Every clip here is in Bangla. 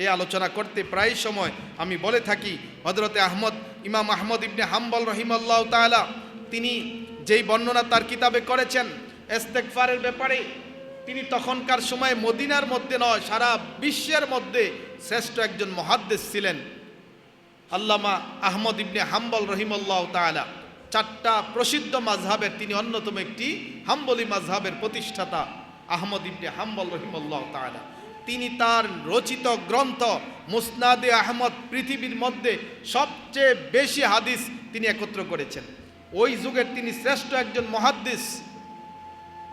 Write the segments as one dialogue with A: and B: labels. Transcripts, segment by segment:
A: এই আলোচনা করতে প্রায় সময় আমি বলে থাকি, হযরতে ইমাম আহমদ ইবনে হাম্বল রহিমাল্লাহু তাআলা তিনি যেই বর্ণনা তার কিতাবে করেছেন ইস্তেগফারের ব্যাপারে, তিনি তখনকার সময় মদিনার মধ্যে নয় সারা বিশ্বের মধ্যে শ্রেষ্ঠ একজন মুহাদ্দিস ছিলেন। আল্লামা আহমদ ইবনে হাম্বল রহিমাল্লাহু তাআলা চারটা প্রসিদ্ধ মাযহাবের তিনি অন্যতম একটি হাম্বলি মাযহাবের প্রতিষ্ঠাতা আহমদ ইবনে হাম্বল রহিমাল্লাহু তাআলা। তিনি তার রচিত গ্রন্থ মুসনাদে আহমদ পৃথিবীর মধ্যে সবচেয়ে বেশি হাদিস তিনি একত্র করেছেন। ওই যুগের তিনি শ্রেষ্ঠ একজন মুহাদ্দিস।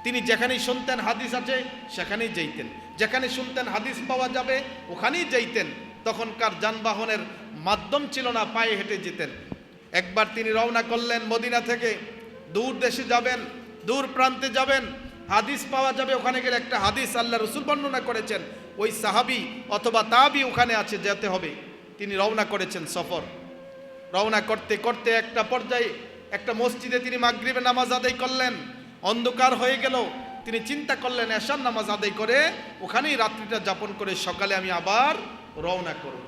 A: তিনি যেখানেই শুনতেন হাদিস আছে সেখানেই যাইতেন, যেখানে শুনতেন হাদিস পাওয়া যাবে ওখানেই যাইতেন। তখনকার যানবাহনের মাধ্যম ছিল না, পায়ে হেঁটে যেতেন। একবার তিনি রওনা করলেন মদিনা থেকে, দূর দেশে যাবেন, দূর প্রান্তে যাবেন, হাদিস পাওয়া যাবে। ওখানে গেলে একটা হাদিস আল্লাহ রসুল বর্ণনা করেছেন, ওই সাহাবি অথবা তাবি ওখানে আছে, যেতে হবে। তিনি রওনা করেছেন সফর। রওনা করতে করতে একটা পর্যায়ে একটা মসজিদে তিনি মাগরিবের নামাজ আদায় করলেন। অন্ধকার হয়ে গেল। তিনি চিন্তা করলেন এশার নামাজ আদায় করে ওখানেই রাত্রিটা যাপন করে সকালে আমি আবার রওনা করব।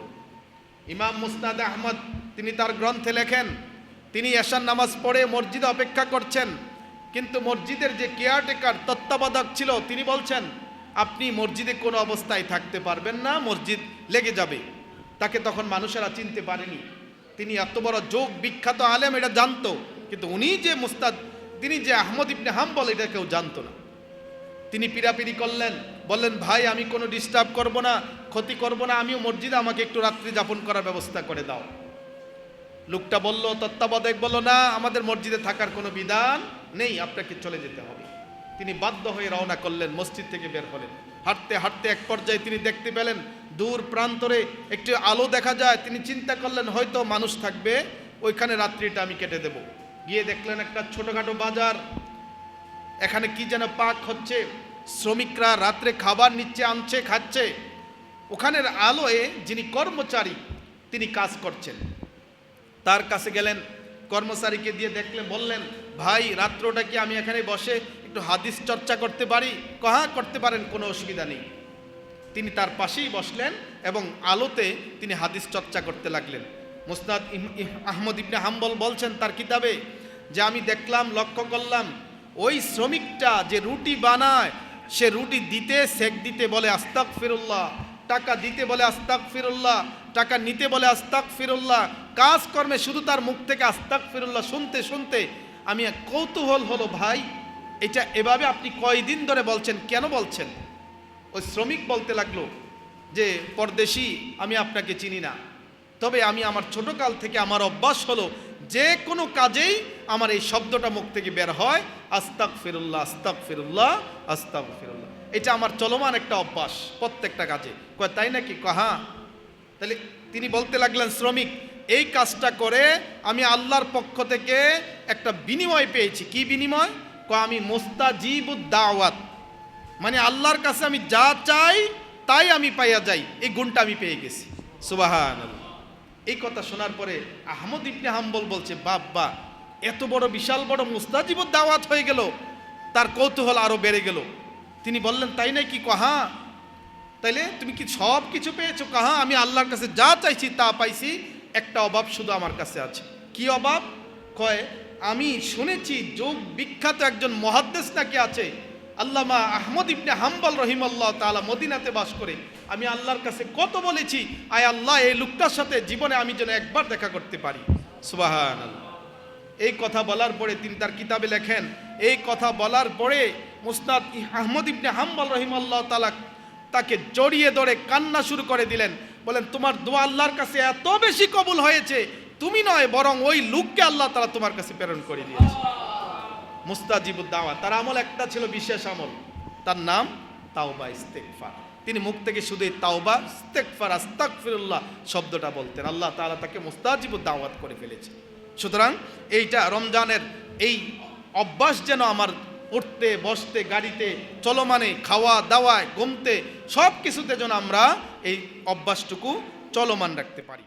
A: ইমাম মুসনাদ আহমদ তিনি তার গ্রন্থে লেখেন, তিনি এশার নামাজ পড়ে মসজিদে অপেক্ষা করছেন, কিন্তু মসজিদের যে কেয়ারটেকার তত্ত্বাবধায়ক ছিল তিনি বলছেন আপনি মসজিদে কোনো অবস্থায় থাকতে পারবেন না, মসজিদ লেগে যাবে। তাকে তখন মানুষেরা চিনতে পারেনি। তিনি এত বড় যোগ বিখ্যাত আলেম এটা জানতো, কিন্তু উনি যে তিনি যে আহমদ ইবনে হাম্বল এটা কেউ জানতো না। তিনি পিরাপিরি করলেন, বললেন ভাই আমি কোনো ডিস্টার্ব করব না, ক্ষতি করব না, আমিও মসজিদে আমাকে একটু রাত্রি যাপন করার ব্যবস্থা করে দাও। লোকটা বলল, তত্ত্বাবধায়ক বলল না, আমাদের মসজিদে থাকার কোনো বিধান নেই, আপনাকে চলে যেতে হবে। তিনি বাধ্য হয়ে রওনা করলেন, মসজিদ থেকে বের হলেন। হাঁটতে হাঁটতে এক পর্যায়ে তিনি দেখতে পেলেন দূর প্রান্তরে একটি আলো দেখা যায়। তিনি চিন্তা করলেন হয়তো মানুষ থাকবে, ওইখানে রাত্রিটা আমি কেটে দেব। গিয়ে দেখলেন একটা ছোটখাটো বাজার, এখানে কি যেন পাক হচ্ছে, শ্রমিকরা রাত্রে খাবার নিচ্ছে, আনছে, খাচ্ছে। ওখানের আলোয় যিনি কর্মচারী তিনি কাজ করছেন, তার কাছে গেলেন, কর্মচারীকে দিয়ে দেখলেন, বললেন ভাই রাত্রটা কি আমি এখানে বসে একটু হাদিস চর্চা করতে পারি? হ্যাঁ করতে পারেন, কোনো অসুবিধা নেই। তিনি তার পাশেই বসলেন এবং আলোতে তিনি হাদিস চর্চা করতে লাগলেন। মুসনাদ আহমদ ইবনে হাম্বল বলছেন তার কিতাবে যে আমি দেখলাম, লক্ষ্য করলাম ওই শ্রমিকটা যে রুটি বানায় সে রুটি দিতে সেক দিতে বলে আস্তাগফিরুল্লাহ, টাকা দিতে বলে আস্তাগফিরুল্লাহ, টাকা নিতে বলে আস্তাগফিরুল্লাহ, কাজকর্মে শুধু তার মুখ থেকে আস্তাগফিরুল্লাহ শুনতে শুনতে আমি এক কৌতূহল হলো, ভাই এটা এভাবে আপনি কয়দিন ধরে বলছেন, কেন বলছেন? ওই শ্রমিক বলতে লাগলো যে পরদেশী, আমি আপনাকে চিনি না, তবে আমি আমার ছোটকাল থেকে আমার অভ্যাস হলো যে কোনো কাজেই আমার এই শব্দটা মুখ থেকে বের হয়, আস্তাগফিরুল্লাহ আস্তাগফিরুল্লাহ আস্তাগফিরুল্লাহ। এটা আমার চলমান একটা অভ্যাস প্রত্যেকটা কাজে। কয় তাই নাকি? হ্যাঁ। তাহলে তিনি বলতে লাগলেন, শ্রমিক এই কাজটা করে আমি আল্লাহর পক্ষ থেকে একটা বিনিময় পেয়েছি। কি বিনিময়? আমি মুস্তাজিবুদ দাওয়াত, মানে আল্লাহর কাছে আমি যা চাই তাই আমি পাইয়া যাই, এই গুণটা আমি পেয়ে গেছি। সুবহানাল্লাহ। এই কথা শোনার পরে আহমদ ইবনে হাম্বল বলছে, বাবা এত বড় বিশাল বড় মুস্তাজিবুদ দাওয়াত হয়ে গেল। তার কৌতূহল আরো বেড়ে গেল। তিনি বললেন তাই নাকি? হ্যাঁ। তাইলে তুমি কি সব কিছু পেয়েছো? হ্যাঁ, আমি আল্লাহর কাছে যা চাইছি তা পাইছি, একটা অভাব শুধু আমার কাছে আছে। কি অভাব? কয় আমি শুনেছি যোগ বিখ্যাত একজন মুহাদ্দিস নাকি আছে, আল্লামা আহমদ ইবনে হাম্বল রহিমাল্লাহু তাআলা মদিনাতে বাস করে। আমি আল্লাহর কাছে কত বলেছি, আয় আল্লাহ এই লোকটার সাথে জীবনে আমি যেন একবার দেখা করতে পারি। সুবহানাল্লাহ। এই কথা বলার পরে তিনি তার কিতাবে লেখেন, এই কথা বলার পরে মুসনাদ আহমদ ইবনে হাম্বল রহিমাল্লাহু তাআলা তাকে জড়িয়ে ধরে কান্না শুরু করে দিলেন। বলেন তোমার দোয়া আল্লাহর কাছে এত বেশি কবুল হয়েছে, তুমি নয় বরং ওই লোককে আল্লাহ তাআলা তোমার কাছে প্রেরণ করে দিয়েছে। মুস্তাজিবুদ দাওয়াত। তার আমল একটা ছিল বিশেষ আমল, তার নাম তাওবা ইস্তেগফার। তিনি মুখ থেকে শুধু তাওবা ইস্তেগফার আস্তাগফিরুল্লাহ শব্দটা বলতেন। আল্লাহ তাআলা তাকে মুস্তাজিবুদ দাওয়াত করে ফেলেছে। সুতরাং এইটা রমজানের এই অভ্যাস যেন আমার উঠতে বসতে, গাড়িতে, চলমানে, খাওয়া দাওয়ায়, ঘুমতে, সব কিছুতে যেন আমরা এই অভ্যাসটুকু চলমান রাখতে পারি।